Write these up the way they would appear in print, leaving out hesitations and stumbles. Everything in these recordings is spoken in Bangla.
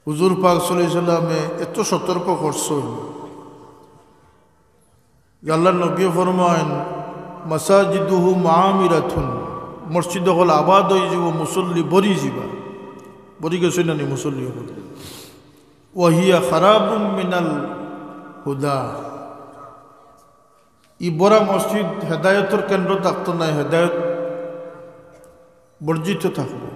হুজুর পাক সাল্লাল্লাহু আলাইহি সাল্লামে এত সতর্ক করছেন যে আল্লাহর নবী ফরমায়েন মাসাজিদুহু মুআমিরাতুন, মসজিদ হল আবাদ হয়ে যাব, মুসল্লি বরি যাবা, বরি গেছে না নি মুসল্লি হল। ওয়াহিয়া খারাবুম মিনাল হুদা, ই বড় মসজিদ হেদায়তের কেন্দ্র থাকতো না, হেদায়ত বর্জিত থাকবো।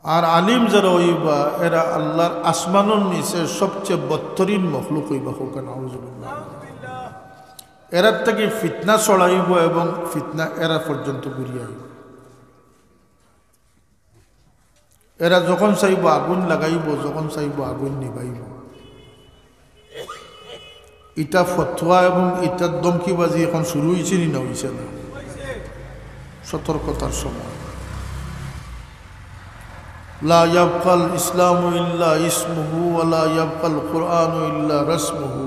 আর আলিম যারা হইবা এরা আল্লাহর আসমানের নিচে সবচেয়ে বদতরিন মখলুক হইবা, হোক নাউযুবিল্লাহ। এরার থেকে ফিতনা ছড়াইব এবং ফিতনা এরা পর্যন্ত ঘুরিয়াইব। এরা যখন চাইব আগুন লাগাইব, যখন চাইব আগুন নিবাইব। ইটা ফতোয়া এবং ইটার দমকিবাজি এখন শুরু হয়েছে নি না হয়েছে না? সতর্কতার সময়। লা ইয়াবকাল ইসলামু ইল্লা ইসমুহু ওয়া লা ইয়াবকাল কুরআনু ইল্লা রাসমুহু।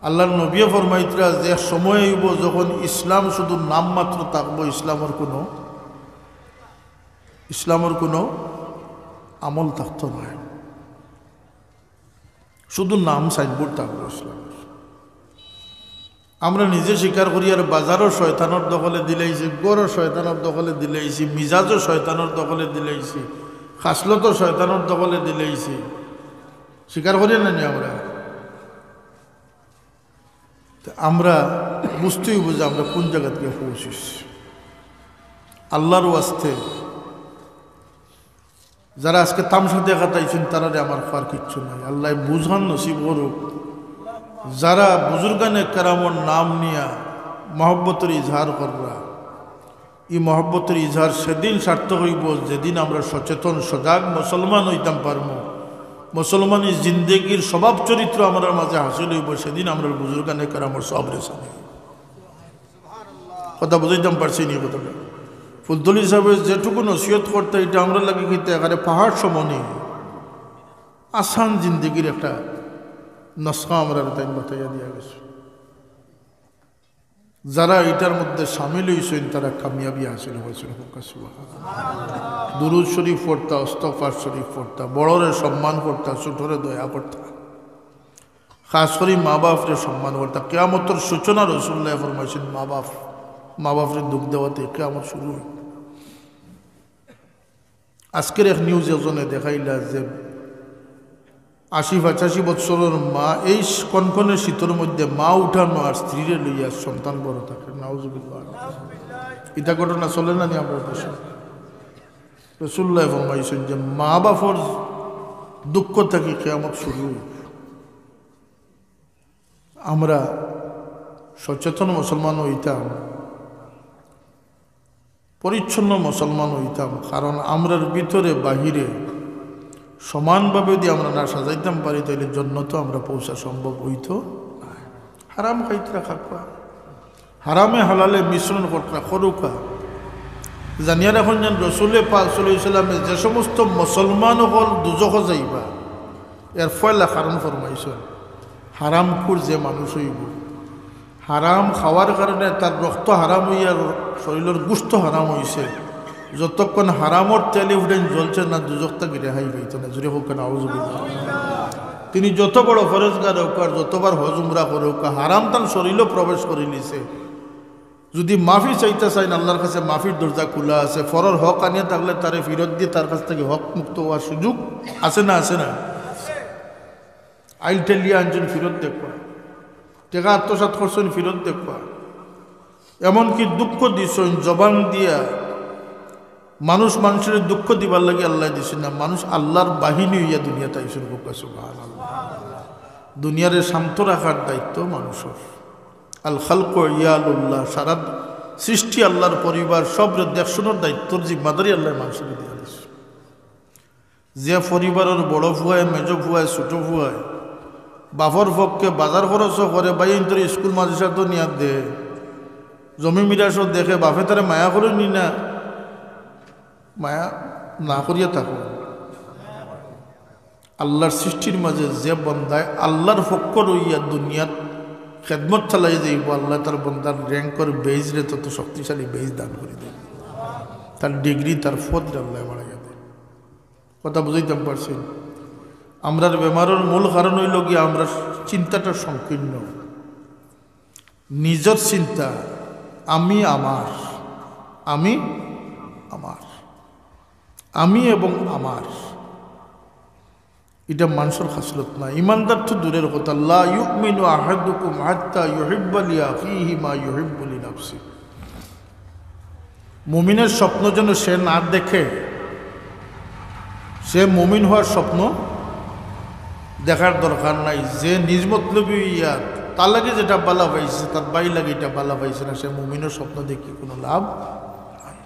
আল্লাহর নবী ফরমাইতরা যে সময় হইব যখন ইসলাম শুধু নাম মাত্র থাকবো, ইসলামের কোনো আমল থাকতো না, শুধু নাম সাইনবোর্ড থাকবো ইসলামের। আমরা নিজে স্বীকার করি আর বাজারও শয়তানের দখলে দিলাইছি, গড়ও শয়তানের দখলে দিলাইছি, মিজাজও শয়তানের দখলে দিলাইছি, খাসলতও শয়তানের দখলে দিলাইছি। স্বীকার করি না নি আমরা? আমরা বুঝতেই বুঝে আমরা কোন জায়গা থেকে পৌঁছেছি। আল্লাহর ওয়াস্তে যারা আজকে তামসা দেখাতাইছেন তারা আমার খাওয়ার কিচ্ছু নাই। আল্লাহ বুঝান নসিব করুক। যারা বুজুর্গানে কেরামর নাম নিয়া মহব্বতের ইজহার কররা, এই মহব্বতের ইজহার সেদিন সার্থক হইব যেদিন আমরা সচেতন সজাগ মুসলমান হইতাম পারবো, মুসলমানের জিন্দেগির স্বভাব চরিত্র আমার মাঝে হাসিল হইব, সেদিন আমরা বুজুর্গানে কেরামর সব রেশা নেই। কথা বুঝাইতাম পারছি নি কথাটা? ফুলতলি সাহেবের যেটুকু নসিহত করতে এটা আমরা লাগে কিন্তু এখানে পাহাড় সমনে আসান জিন্দগির একটা নস্কা আমরা তাই বাতাইয়া দিয়া গেছে। যারা এটার মধ্যে সামিল হয়েছেন তারা কামিয়াবি হাসিল হয়েছিল। দুরুদ শরীফ পড়তা, ইস্তিগফার শরীফ পড়তা, বড়রে সম্মান করতা, ছোটরে দয়া করতা, খাস করে মা বাপরে সম্মান করতা। কিয়ামতের সূচনা রাসূলুল্লাহ ফরমাইছেন মা বাপরে দুঃখ দেওয়াতে কিয়ামত শুরু হয়। আজকের এক নিউজ এজনে দেখাইলা যে ৮০-৮৫ বছরের মা এই কনকনে শীতের মধ্যে মা উঠানো আর স্ত্রীরে লইয়া সন্তান বড় থাকে। নাউযুবিল্লাহ। এটা ঘটনা চলে না নি আমরা দেশে? রাসূলুল্লাহ ফরমাইছেন যে মা বাপর দুঃখ থেকে কিয়ামত শুরু। আমরা সচেতন মুসলমান হইতাম, পরিচ্ছন্ন মুসলমান হইতাম, কারণ আমরার ভিতরে বাহিরে সমানভাবে যদি আমরা না সাজাইতাম পারি তাহলে জন্নত আমরা পৌঁছা সম্ভব হইতো। হারাম খাইতরা খাকা, হারামে হালালে মিশ্রণ করা করুকা জানিয়া রাখুন যেন রসুল পাক সাল্লাল্লাহু আলাইহি সাল্লামে যে সমস্ত মুসলমান হল দুজখ যাইবা এর ফয়লা কারণ ফরমাইছেন হারামখোর যে মানুষ হইব, হারাম খাওয়ার কারণে তার রক্ত হারাম হইয়া শরীরের গুস্ত হারাম হইছে, যতক্ষণ হারামর তেলে উঠেন জ্বলছে না দুজক তাকে রেহাই পাইত না। জুড়ে হোক না আউযুবিল্লাহ। তিনি যত বড় ফরজগার হোক আর যতবার হজ উমরা করে হোক, হারাম তার শরীরও প্রবেশ করে নিছে। যদি মাফি চাইতে চাইন আল্লাহর কাছে মাফির দরজা খোলা আছে। ফরর হক আনিয়ে থাকলে তারে ফিরত দিয়ে তার কাছ থেকে হক মুক্ত হওয়ার সুযোগ আছে না? আছে না? আইল টেলিয়া আনছেন ফিরত দেখবা, টেকা আত্মসাৎ করছেন ফিরত দেখবা, এমনকি দুঃখ দিছেন জবান দিয়া। মানুষের দুঃখ দিবার লাগে আল্লাহ দিছেন না, মানুষ আল্লাহর বাহিনী হইয়া দুনিয়াতে আইসেন। সুবহানাল্লাহ। দুনিয়ারে শান্ত রাখার দায়িত্ব মানুষের। আল খালক ইয়ালুল্লাহ, সারা সৃষ্টি আল্লাহর পরিবার সব দেখশোনার দায়িত্বর জিম্মাদারি আল্লাহ মানুষের দিয়ে দিছে। যে পরিবারের বড় ফুয়ায়, মেজ ফুয়ায়, ছোট ফুয়ায় বাপর পক্ষে বাজার খরচও করে, বাই তোর স্কুল মাদ্রাসা তো নিয়াদ দে, জমি মিরাসও দেখে, বাপে তারা মায়া করে নি না, মায়া না করিয়া থাকো। আল্লাহর সৃষ্টির মাঝে যে বন্দায় আল্লাহর পক্ষ রইয়া দুনিয়ার খেদমত চালাই যাইব, আল্লাহ তার বন্দার র্যাঙ্কর বেজ রে তত শক্তিশালী বেজ দান করে দেব, তার ডিগ্রি তার ফদ আল্লাহ বাড়াইয়া দেয়। কথা বুঝাইতাম পারছি? আমরার বেমারের মূল কারণ হইল গিয়ে আমরা চিন্তাটা সংকীর্ণ, নিজের চিন্তা, আমি আমার, আমি আমার, আমি এবং আমার, এটা মানুষের খাসলত না। ইমানদার তো দূরের কথা, লা ইউমিনু আহাদুকুম হাত্তা ইউহিব্বা লিআখিহি মা ইউহিব্বু লিনাফসি। মুমিনের স্বপ্ন যেন সে না দেখে, সে মুমিন হওয়ার স্বপ্ন দেখার দরকার নাই। যে নিজ মতলবী ইয়াত তার লাগে যেটা বালা পাইছে, তার বাই লাগে এটা বালা পাইছে না, সে মুমিনের স্বপ্ন দেখে কোনো লাভ নাই।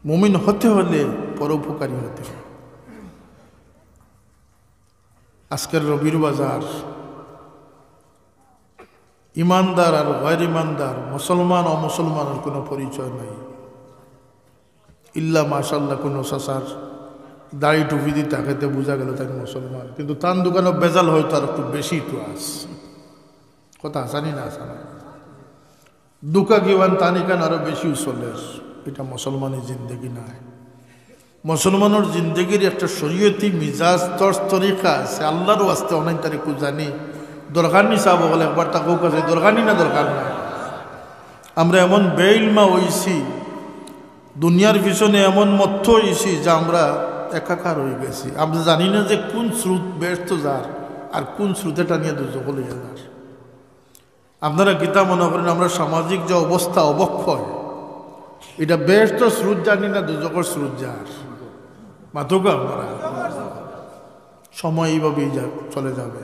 মুমিন হতে হলে পরোপকারী হতে হবে। আজকের রবির বাজার, ইমানদার আর গैर ইমানদার, মুসলমান অমুসলমানের কোনো পরিচয় নাই। ইল্লা মাশাল্লাহ কোনো চাচার দাড়ি টুপি দিয়ে তাকাতে বোঝা গেল তাকে মুসলমান, কিন্তু তার দোকানে বেজাল হয়তো আর একটু বেশি তো আস। কথা আসানি না আসানা, দুকা গিবান তানিকান আরো বেশি চলেস। এটা মুসলমানের জিন্দগি নাই। মুসলমানের জিন্দগির একটা শরীয়তি মিজাজ তর্স তরিকা আছে। আল্লাহর ওয়াস্তে অনেক তারিখ জানি দরকার নি চাব বলে একবার তাকেও কাছে দরকার নি না, দরকার নাই। আমরা এমন বেইলমা হইছি, দুনিয়ার পিছনে এমন মত্ত হইছি যে আমরা একাকার হয়ে গেছি। আমরা জানি না যে কোন স্রোত ব্যস্ত যার আর কোন স্রোতেটা নিয়ে দুজক লইয়া যার। আপনারা গীতা মনে করেন আমরা সামাজিক যে অবস্থা অবক্ষয়, এটা ব্যস্ত স্রোত জানি না দুজকের স্রোত যার মাতুকা। আমরা সময় এইভাবেই চলে যাবে।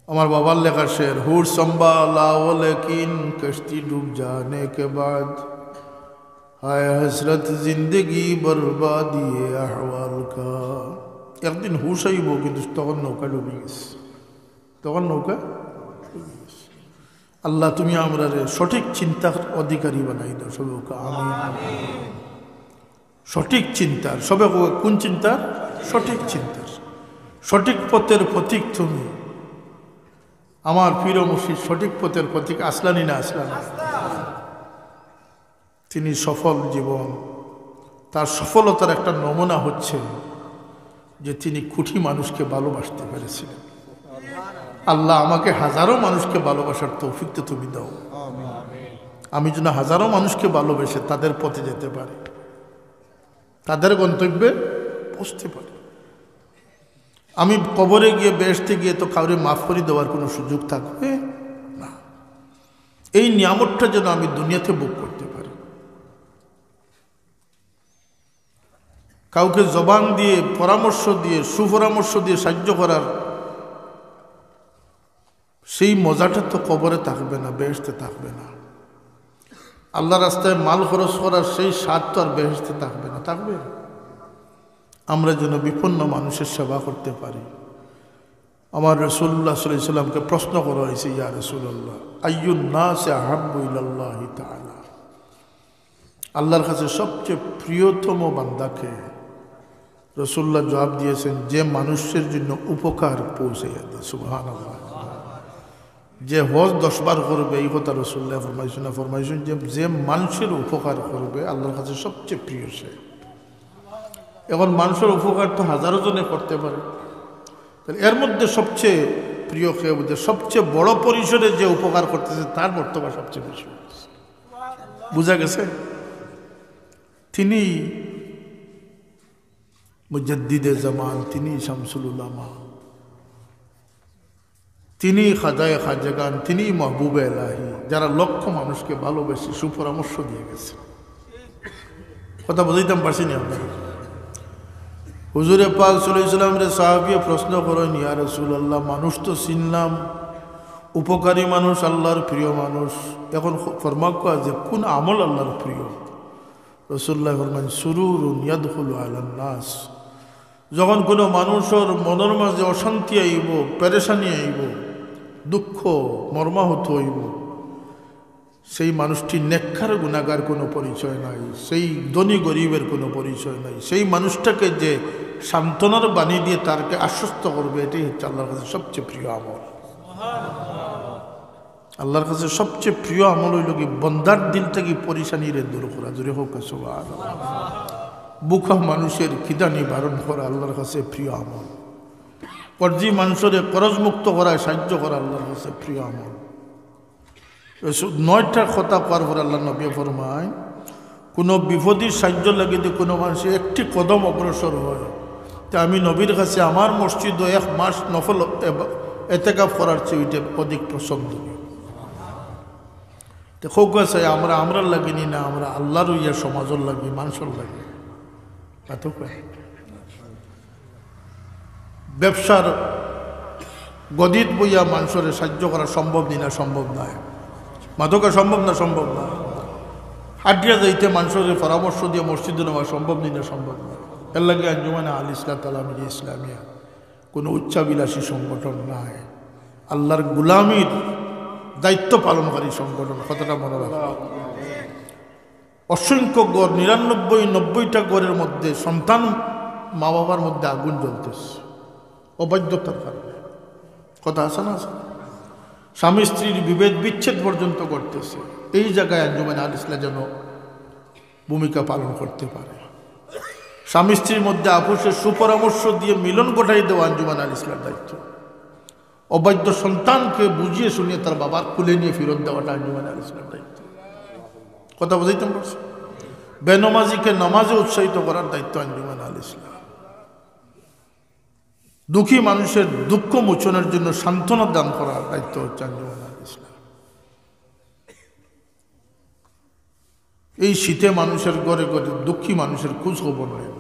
আমার বাবার লেখা শের, হুর সম্ভালাও লেকিন কশ্তি ডুব জানে কে বাদ, হায় হসরত জিন্দগি বরবাদি আহওয়াল কা। একদিন হুশ আইব, কিন্তু তখন নৌকা ডুবে গেছে, তখন নৌকা। আল্লাহ তুমি আমরা সঠিক চিন্তার অধিকারী বানাই দাও সবে। আমি সঠিক চিন্তার সবে, কোন চিন্তার? সঠিক চিন্তার, সঠিক পথের প্রতীক তুমি। আমার পীর মুর্শিদ সঠিক পথের প্রতীক। আসলানি না আসলানি? তিনি সফল জীবন, তার সফলতার একটা নমুনা হচ্ছে যে তিনি কোটি মানুষকে ভালোবাসতে পেরেছিলেন। আল্লাহ আমাকে হাজারো মানুষকে ভালোবাসার তৌফিক তো তুমি দাও। আমি যেন হাজারো মানুষকে ভালোবেসে তাদের পথে যেতে পারি, তাদের গন্তব্যে পৌঁছতে পারি। আমি কবরে গিয়ে বেহেশতে গিয়ে তো কাউরে মাফ করে দেওয়ার কোনো সুযোগ থাকবে না। এই নিয়ামতটা যেন আমি দুনিয়াতে ভোগ করতে পারি। কাউকে জবান দিয়ে, পরামর্শ দিয়ে, সুপরামর্শ দিয়ে সাহায্য করার সেই মজাটা তো কবরে থাকবে না, বেহেশতে থাকবে না। আল্লাহ রাস্তায় মাল খরচ করার সেই স্বাদ তো আর বেহেশতে থাকবে না, থাকবে। আমরা যেন বিপন্ন মানুষের সেবা করতে পারি। আমার রাসূলুল্লাহ সাল্লাল্লাহু আলাইহি সাল্লামকে প্রশ্ন করা হয়েছে, ইয়া রাসূলুল্লাহ আইয়ুন নাসি আহাব্বু ইলাল্লাহি তাআলা, আল্লাহর কাছে সবচেয়ে প্রিয়তম বান্দাকে? রাসূলুল্লাহ জবাব দিয়েছেন, যে মানুষের জন্য উপকার পৌঁছে দেয়। সুবহানাল্লাহ। যে হজ 10 বার করবে, এই কথা রাসূলুল্লাহ ফরমাইছেন যে মানুষের উপকার করবে আল্লাহর কাছে সবচেয়ে প্রিয় সে। এখন মানুষের উপকার তো হাজারো জনে করতে পারে, তাহলে এর মধ্যে সবচেয়ে প্রিয় কে? সবচেয়ে বড় পরিসরে যে উপকার করতেছে তার বর্তমান সবচেয়ে বেশি বুঝা গেছে। তিনি মুজাদ্দিদে জামান, তিনি শামসুল উলামা, তিনি খাজায়ে খাজাগান, তিনি মাহবুবে ইলাহি, যারা লক্ষ মানুষকে ভালোবেসে সুপরামর্শ দিয়ে গেছে। কথা বুঝাইতাম পারছি না আপনারা? হুজুরে পাক সাল্লাল্লাহু আলাইহি ওয়াসাল্লামের সাহাবীয়ে প্রশ্ন করেন, ইয়া রাসূলুল্লাহ মানুষ তো চিনলাম, উপকারী মানুষ, আল্লাহর প্রিয় মানুষ, এখন ফরমাক যে কোন আমল আল্লাহর প্রিয়? রাসূলুল্লাহ ফরমান, সুরুরুন ইয়াদখুলু আলান নাস, যখন কোনো মানুষের মনের মাঝে অশান্তি আইব, পেরেশানি আইব, দুঃখ মর্মাহত হইব, সেই মানুষটি নেককার গুনাহগার কোনো পরিচয় নাই, সেই ধনী গরিবের কোনো পরিচয় নাই। সেই মানুষটাকে যে সান্ত্বনার বাণী দিয়ে তারকে আশ্বস্ত করবে, এটাই হচ্ছে আল্লাহর কাছে সবচেয়ে প্রিয় আমল। আল্লাহর কাছে সবচেয়ে প্রিয় আমল হইল কি? বন্দার দিল থেকে পরিশানি রে দূর করা। জোরে হোক সুবহানাল্লাহ। বুকা মানুষের খিদা নিবারণ করা আল্লাহর কাছে প্রিয় আমল। কর্জি মানুষের করজমুক্ত করায় সাহায্য করা আল্লাহর কাছে প্রিয় আমল। 9টা কথা পার করে আল্লাহ নবী ফরমায়, কোনো বিপদের সাহায্য লাগিতে কোনো মানুষের একটি কদম অগ্রসর হয়, তা আমি নবীর কাছে আমার মসজিদ 1 মাস নফল এতেকাফ করার চেয়ে ওইটা অধিক পছন্দনীয়। তো খুব আছে আমরা লাগিনি না, আমরা আল্লাহর ইয়া সমাজের লাগি, মানুষের লাগি। ব্যবসার গদিত বইয়া মানুষের সাহায্য করা সম্ভব না, সম্ভব নয়। মাদকা সম্ভব না, সম্ভব না। হাটিয়া যাইতে মানুষের পরামর্শ দিয়ে মসজিদে নেওয়া সম্ভব না, সম্ভব না। এর লাগে আঞ্জুমানে আল ইসলাম তালামিয়া ইসলামিয়া কোনো উচ্চাবিলাসী সংগঠন নাই, আল্লাহর গুলামির দায়িত্ব পালনকারী সংগঠন। কথাটা মনে রাখা। অসংখ্য গড় 99-90টা গড়ের মধ্যে সন্তান মা বাবার মধ্যে আগুন জ্বলতেছে অবাধ্যতার কারণে। কথা আছে না? স্বামী স্ত্রীর বিভেদ বিচ্ছেদ পর্যন্ত করতেছে। এই জায়গায় আঞ্জুমান আল ইসলাম যেন ভূমিকা পালন করতে পারে। স্বামী স্ত্রীর মধ্যে আপোষের সুপরামর্শ দিয়ে মিলন ঘটাই দেওয়া আঞ্জুমান আল ইসলামের দায়িত্ব। অবাধ্য সন্তানকে বুঝিয়ে শুনিয়ে তার বাবার কুলে নিয়ে ফেরত দেওয়াটা আঞ্জুমান আল ইসলামের দায়িত্ব। কথা বুঝাইতে পারছি? বেনমাজিকে নামাজে উৎসাহিত করার দায়িত্ব আঞ্জুমান আল ইসলাম। দুঃখী মানুষের দুঃখ মোচনের জন্য সান্ত্বনা দান করার দায়িত্ব হচ্ছে আঞ্জুমান আল ইসলাম। এই শীতে মানুষের ঘরে ঘরে দুঃখী মানুষের খোঁজ খবর নেই।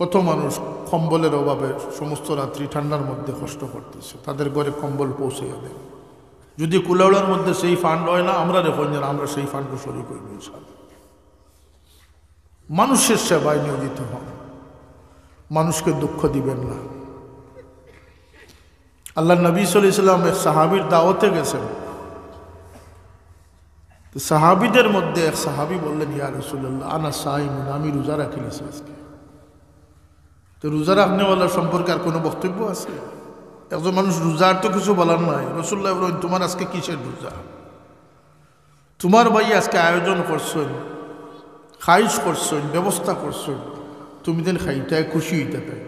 কত মানুষ কম্বলের অভাবে সমস্ত রাত্রি ঠান্ডার মধ্যে কষ্ট করতেছে, তাদের ঘরে কম্বল পৌঁছে দেয়। যদি কুলাউড়ার মধ্যে সেই ফান্ড হয় না, আমরা দেখুন যেন আমরা সেই ফান্ডকে শরীর করি। মানুষের সেবায় নিয়োজিত হন, মানুষকে দুঃখ দিবেন না। আল্লাহ নবী সাল্লাল্লাহু আলাইহি ওয়াসাল্লাম এক সাহাবীর দাওয়াতে গেছেন। তো সাহাবীদের মধ্যে এক সাহাবী বললেন, ইয়া রাসূলুল্লাহ আনা সাইমুন, আমি রোজা রাখিলেছি আজকে। তো রোজা রাখনেওয়ালার সম্পর্কে আর কোনো বক্তব্য আছে? একজন মানুষ রোজার তো কিছু বলার নাই। রাসূলুল্লাহ বলেন, তোমার আজকে কিসের রোজা? তোমার ভাই আজকে আয়োজন করছেন, খাইশ করছেন, ব্যবস্থা করছেন, তুমি দেন খাইটায় খুশি হইতে তাই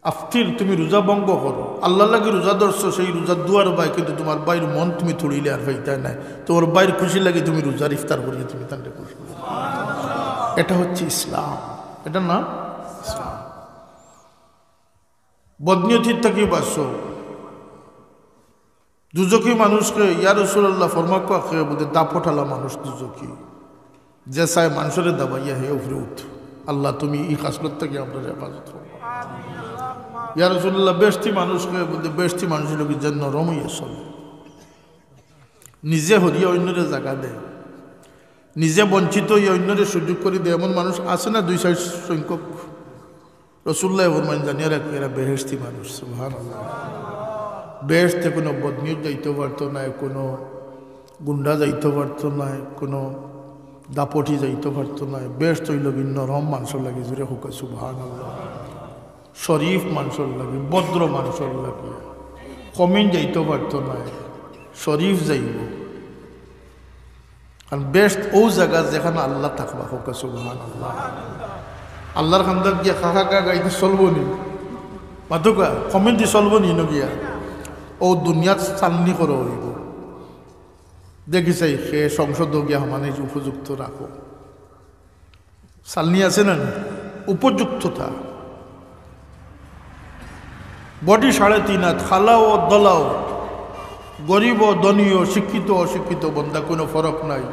আফতির, তুমি রোজা ভঙ্গ করো। আল্লাহ লাগে রোজা ধরছো, সেই রোজা দুয়ার ভাই, কিন্তু তোমার বাইর মন তুমি থুড়িলে আর ভাইটাই নাই। তোমার বাইর খুশি লাগে তুমি রোজার ইফতার করিয়ে তুমি তাকে খুশি। এটা হচ্ছে ইসলাম, এটা না ইসলাম। বদনিয়তির থেকে বাঁচো। দুজকি মানুষকে ইয়া রাসূলুল্লাহ ফরমাক্কা খেয়ে বলতে দাপটালা মানুষ দুজকি যে চায় মানুষের দাবাইয়া হে উফরে উঠ। আল্লাহ তুমি এই খাসলত থেকে আপনার হেফাজত করো। ইয়া রাসূলুল্লাহ বেশটি মানুষকে বলতে বেশটি মানুষের লোক যে নরম হইয়া চলে, নিজে হরিয়া অন্যরে জায়গা দেয়, নিজে বঞ্চিত হইয়া অন্যরে সুযোগ করে দেয়। এমন মানুষ আছে না 2-4 সংখ্যক। রাসূলুল্লাহ ফরমান জানিয়ে রাখি এরা বেহেশতি মানুষ। সুবহানাল্লাহ। বেহেশতে কোনো বদনিয়ত যাইতে পারতো না, কোনো গুন্ডা যাইতে পারতো না, কোনো দাপটি যাইতে পারতো না। বেহেশত হইল নরম মানুষের লাগে, জুড়ে হোক সুবহানাল্লাহ। শরীফ মানুষের লাগে, ভদ্র মানুষের লাগে। কমিন যাইতে পারতো না, শরীফ যাইব। কারণ বেস্ট ও জায়গা যেখানে আল্লাহ থাকবা, হোক সুবহানাল্লাহ। আল্লাহর খান্দার গিয়া কাকা গাইতে চলবো নি, মাতুকা কমেন্ট দিয়ে চলবো নি নগিয়া ও দুনিয়াত চালনি করো হইব। দেখি চাই সে সংসদ গিয়া মানে উপযুক্ত রাখো। চালনি আছে না উপযুক্ততা। বডি 3.5 হাত, খালাও দলাও, গরিব ও ধনীয়, শিক্ষিত অশিক্ষিত বন্দা কোনো ফরক নাই।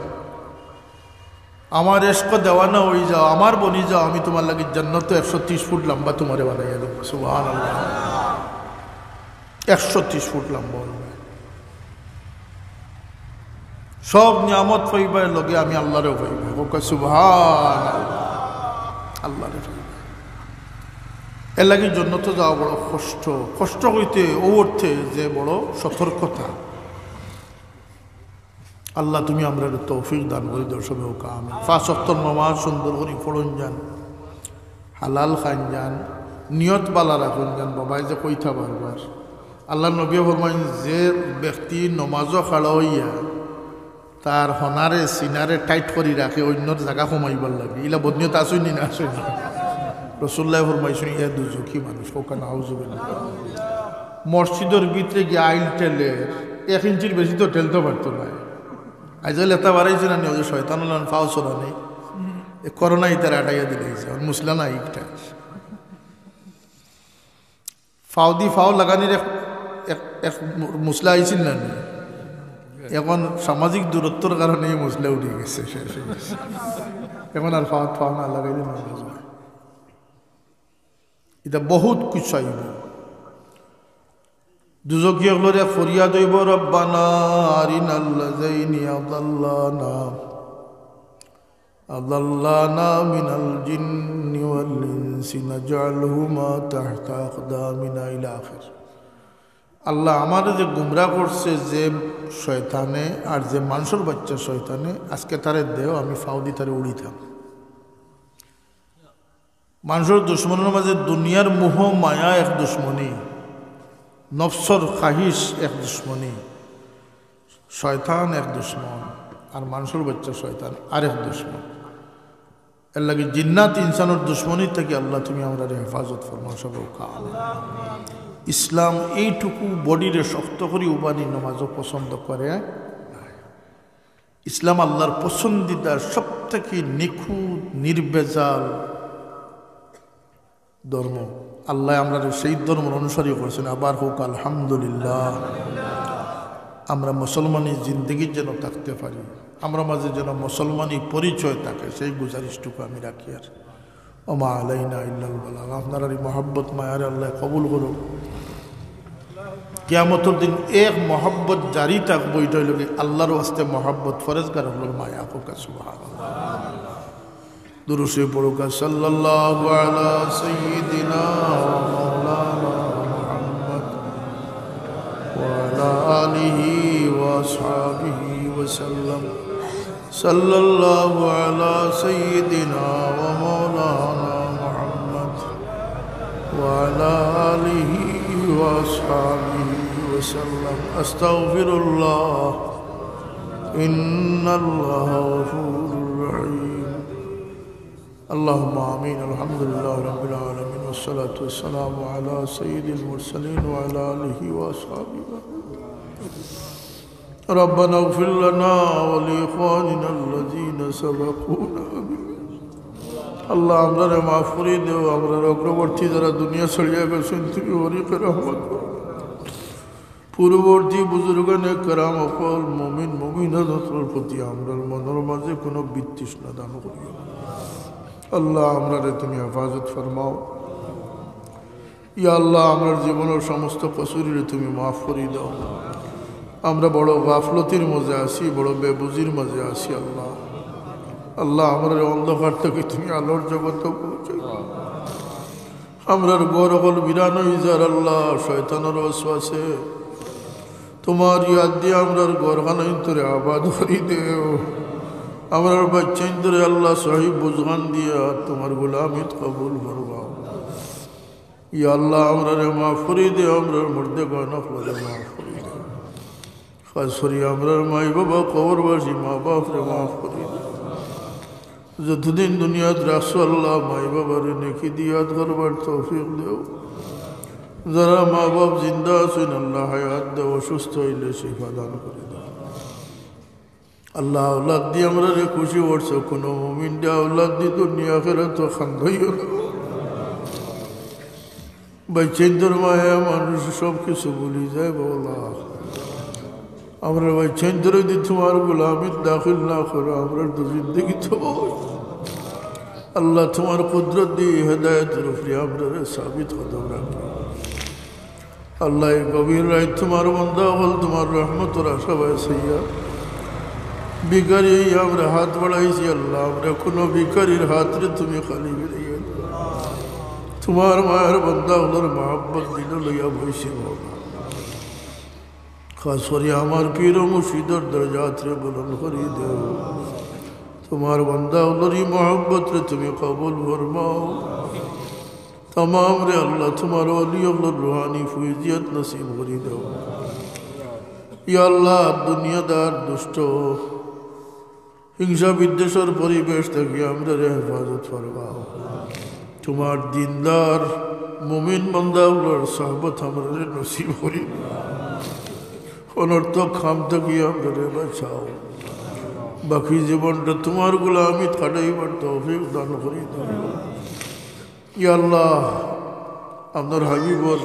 আমার এশক দেওয়ানা হয়ে যাও, আমার বনি যাও, আমি তোমার লাগে জান্নাত 130 ফুট লম্বা তোমারে বানাইয়া দেব। সুবহানাল্লাহ। 130 ফুট লম্বা হবে। সব নিয়ামত পাইবার লগে আমি আল্লাহরেও পাইব। হোক সুবহানাল্লাহ। আল্লাহরে পাইব। এর লাগে জান্নাত যাওয়া বড় কষ্ট। কষ্ট হইতে ও অর্থে যে বড় সতর্কতা। আল্লাহ তুমি আমরা তৌফিক দান করে দর্শক হোক। আমি 5 ওয়াক্ত নামাজ সুন্দর করে পড়ুন যান, হালাল খান যান, নিয়ত বালা রাখুন যান। বাবাই যে কইথা বারবার আল্লাহ নবী ফরমাইন, যে ব্যক্তি নমাজও খাড়া হইয়া তার হনারে সিনারে টাইট করে রাখে অন্যর জায়গা কমাইবার লাগে ইলা বদনিয়ত আসুই নি না আসুই না রসুল্লাহ ফরমাইছেন ইয়া দুজকি মানুষ ওখানে আউজুবিল্লাহ মসজিদের ভিতরে গিয়ে আইল টেলে 1 ইঞ্চির বেশি তো ঠেলতে পারতো না আজ লেতা বাড়াইছে না নিয়ে শয়তান ফাও চলা নেই করোনা ইতার আটাইয়া দিলেছে আর মুসলা না ইটা ফাও দি ফাও লাগানির এক মুসলা আইছিল না এখন সামাজিক দূরত্বর কারণে এই মুসলা উঠে গেছে শেষ হয়ে গেছে এখন আর ফাও ফাও না লাগাইলে না এটা বহুত কিছু আইব দুজকিয়া হলরে ফরিয়াদ হইব রব্বানা আরিনাল্লাযাইনি আদাল্লানা মিনাল জিন্নি ওয়াল ইনসি নাজআলহুমা তাহতা আকদামিনা ইলা আখির আল্লাহ আমারে যে গুমরা করছে যে শয়তানে আর যে মানুষের বাচ্চা শয়তানে আজকে তারে দেও আমি ফাউদি তারে উড়িতাম মানুষের দুশ্মনের মাঝে দুনিয়ার মোহ মায়া এক দুশ্মনী নফসর খাহিস এক দুশ্মনী শয়তান এক দুশ্মন আর মানুষের বাচ্চা শয়তান আরেক দুশ্মন এর লাগে জিন্নাত ইনসানের দুশ্মনী থেকে আল্লাহ তুমি আমরা হেফাজত ফরমাও সব ইসলাম এইটুকু বডিরে শক্ত করি উপাধি নামাজও পছন্দ করে ইসলাম আল্লাহর পছন্দিদার সব থেকে নিখুঁত নির্বেজাল ধর্ম আল্লাহ আমরা সেই ধর্মের অনুসারী করছেন আবার হোক আলহামদুলিল্লাহ আমরা মুসলমানি জিন্দগির যেন থাকতে পারি আমরা মাঝে যেন মুসলমানি পরিচয় থাকে সেই গুজারিশটুকু আমি রাখি আর ওমা আলাইনা ইল্লাল বালাগ আপনার এই মহব্বত মায়ারে আল্লাহ কবুল করুন কিয়ামতের দিন এক মহব্বত জারি থাকবো এটা হইল আল্লাহর ওয়াস্তে মহব্বত ফরেজগার হল মায়া হোকা সুবহানাল্লাহ দুরূদে পড়ুকা সাল্লাল্লাহু আলা সাইয়্যিদিনা ওয়া মাওলানা মুহাম্মদ ওয়া আলা আলিহি ওয়া আসহাবিহি ওয়া সাল্লাম সাল্লাল্লাহু আলা সাইয়্যিদিনা ওয়া মাওলানা মুহাম্মদ ওয়া আলা আলিহি ওয়া আসহাবিহি ওয়া সাল্লাম আস্তাগফিরুল্লাহ ইন্নাল্লাহা গফুরুর রহিম اللهم آمين الحمد لله رب العالمين والصلاة والسلام على سيد المرسلين وعلى آله وأصحابه ربنا اغفر لنا ولإخواننا الذين سبقونا الله আমরা মাফ করে দেও আমরা অগ্রবর্তী যারা দুনিয়া ছড়িয়ে গেছেন তুমি ওরিকে রহমত করো পূর্ববর্তী বুজুর্গানে کرام অকল মুমিন মুমিনাতের প্রতি আমরা মনের মাঝে কোনো বিতৃষ্ণা দান করিও আল্লাহ আমরা তুমি হেফাজত ফরমাও ইয়া আল্লাহ আমার জীবনের সমস্ত কসুরিরে তুমি মাফ করে দাও আমরা বড় গাফলতির মাঝে আছি বড় বেবুজির মাঝে আছি আল্লাহ আল্লাহ আমরা অন্ধকার থেকে তুমি আলোর জগতে পৌঁছে আমরার গৌর হল বিরান ইজার আল্লাহ শয়তানের ওয়াসওয়াসে তোমার ইয়াদ দিয়ে আমরার গরখানাই তোরে আবাদ করি দেও আমরার বাচ্চাইন তোরে আল্লাহ সাহিব বুজগান দিয়া তোমার গোলামিত কবুল ফরমাও ইয়া আল্লাহ আমরারে মাফ করে দেও আমরার মুর্দে গনফলে মাফ করে দেও খাস করি আমরার মাই বাবা কবরবাসী মা বাপরে মাফ করে দেও যতদিন দুনিয়াত রাখছো আল্লাহ মাই বাবার নেকি দিয়াত করবার তৌফিক দেও যারা মা বাপ জিন্দা আছেন আল্লাহ হায়াত দেও অসুস্থ হইলে শিফা দান করে দেও আল্লাহ আওলাদ দিয়ে আমরা রে খুশি করছো কোনো মুমিন দিয়ে আওলাদ দিয়ে দুনিয়া আখিরাত তো খান্দাইও না বাচ্চাদের মায়া মানুষ সব কিছু ভুলি যায় বলা আমরা বাচ্চাদের যদি তোমার গোলামিত দাখিল না করো আমরা তো জিন্দগি তো আল্লাহ তোমার কুদরত দিয়ে হেদায়তের উপরে আমরা সাবিত কদম রাখি আল্লাহ এই গভীর রাত তোমার বন্দা হল তোমার রহমতের আশা বাসাইয়া ভিখারি আমরা হাত বাড়াইছি আল্লাহ আমরা কোনো ভিখারির হাতরে তুমি খালি বেরিয়ে তোমার মায়ের বন্দা হলার মহাব্বত দিল লইয়া বইছি বাবা খাস করে আমার পীর মুর্শিদের দরজাতরে বুলন্দ করি দেও তোমার বন্দা হলারই মহাব্বত রে তুমি কবুল ফরমাও तमाम रे अल्लाह तुम्हारो अली अल्लाह रूहानी फैजियत नसीब करी दो या अल्लाह दुनियादार दुष्टो হিংসা বিদ্বেষের পরিবেশ থেকে আমরা হেফাজত ফরমাও। তোমার দিনদার মুমিন বান্দাগুলোর সহবত আমরা নসিব করি। অনর্থক খাম থেকে আমরা বাঁচাও। বাকি জীবনটা তোমার গোলামি কাটাইবার তৌফিক দান করি দাও। ইয়া আল্লাহ, আপনার হাবিবর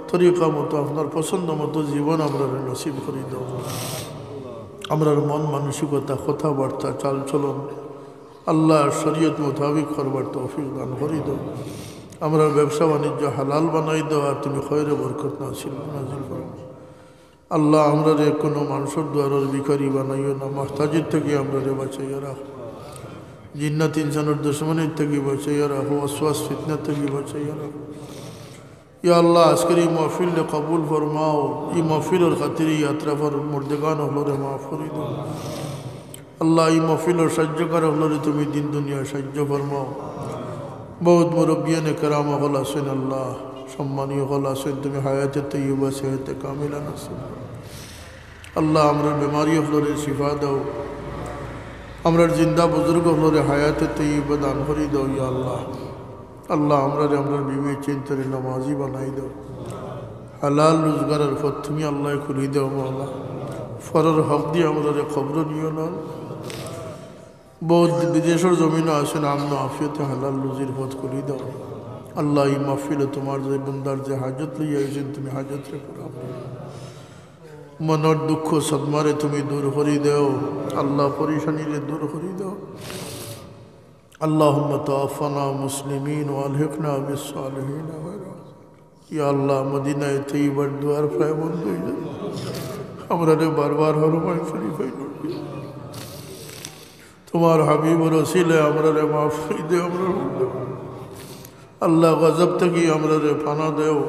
তরিকা মতো আপনার পছন্দ মতো জীবন আমরা নসিব করি দাও। আমরার মন মানসিকতা কথাবার্তা চালচলন আল্লাহ শরীয়ত মোতাবিক করবার তৌফিক দান করি দাও। আমরা ব্যবসা বাণিজ্য হালাল বানাই দাও, আর তুমি খয়রে বরকত নাজিল করো। আল্লাহ আমরা কোনো মানুষের দ্বারার ভিখারি বানাইও না। মাহতাজির থেকে আমরা বাঁচাইয়া রাখো। জিন্নাত ইনসানের দুশ্মনের থেকে বাঁচাইয়া রাখো। ওয়াসওয়াস ফিতনা থেকে বাঁচাইয়া রাখো। ইয়া আল্লাহ, আজকের এই মাহফিল কবুল ফরমাও। এই মাহফিলের খাতিরে ইয়াত্রা ফর মুর্দেগান হলরে মাফ করে দাও। আল্লাহ, এই মাহফিলের সাহায্যকার হলরে তুমি দিন দুনিয়া সাহায্য ফরমাও। বহুত মুরব্বিয়ানে কেরাম হল আছেন আল্লাহ, সম্মানীয় হল আছেন, তুমি হায়াতে তৈয়বা সেহতে কামিলা নাসিব আল্লাহ। আমরা বেমারি হলরে শিফা দাও। আমরা জিন্দা বুজুর্গ হলরে হায়াতে তৈয়বা দান করি দাও। ইয়া আল্লাহ, আল্লাহ আমরা বিবে চিন্তরে নামাজি বানাই দাও। হালাল রোজগারের পথ তুমি আল্লাহ খুলি দাও মাওলা। ফরর হক দিয়ে আমরা খবর নিও না। বহুত বিদেশের জমিনও আছেন, আমন আফিয়তে হালাল রুজির পথ খুলি দাও। আল্লাহ, এই মাহফিলে তোমার যে বন্দার যে হাজত লইয়া আইছেন তুমি হাজত রে পুরা মনের দুঃখ সদমারে তুমি দূর করি দাও। আল্লাহ, পরিশানিরে দূর করি দাও। اللهم توفنا مسلمين والحقنا بالصالحين ইয়া আল্লাহ, মদিনায় তৈয়বার দুয়ার প্রায় বন্ধ হয়ে যায়। আমরা বারবার হরমায় শরীফাই তোমার হাবিব রসিলে আমরা মাফ দে। আমরা আল্লাহ গজব থেকে আমরা পানা দেও।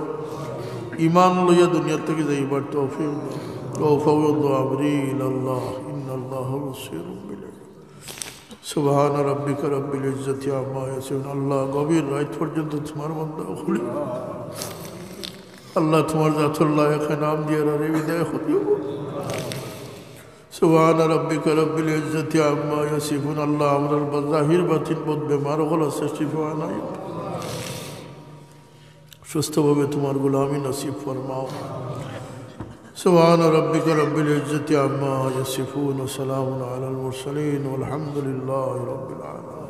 ইমান লইয়া দুনিয়া থেকে যাইবার তৌফিক দাও। ওয়াফাউযু আমরি ইলাল্লাহ ইন্নাল্লাহা বাসীরুম বিল সুবহান রাব্বিকা রাব্বিল ইজ্জাতি আম্মা ইয়াসিফুন। আল্লাহ, গভীর রাত পর্যন্ত তোমার বান্দা খুলি আল্লাহ, তোমার জাতুল্লাহ এখানে নাম দিয়ে রে বিদায় করিও। সুবহান রাব্বিকা রাব্বিল ইজ্জাতি আম্মা ইয়াসিফুন। আল্লাহ, আমরা জাহির বাতিন বহুত বেমার হল আছে, শিফা নাই। সুস্থভাবে তোমার গোলামি নসিব ফরমাও। سبحان ربك رب العزة عما يصفون وسلام على المرسلين والحمد لله رب العالمين.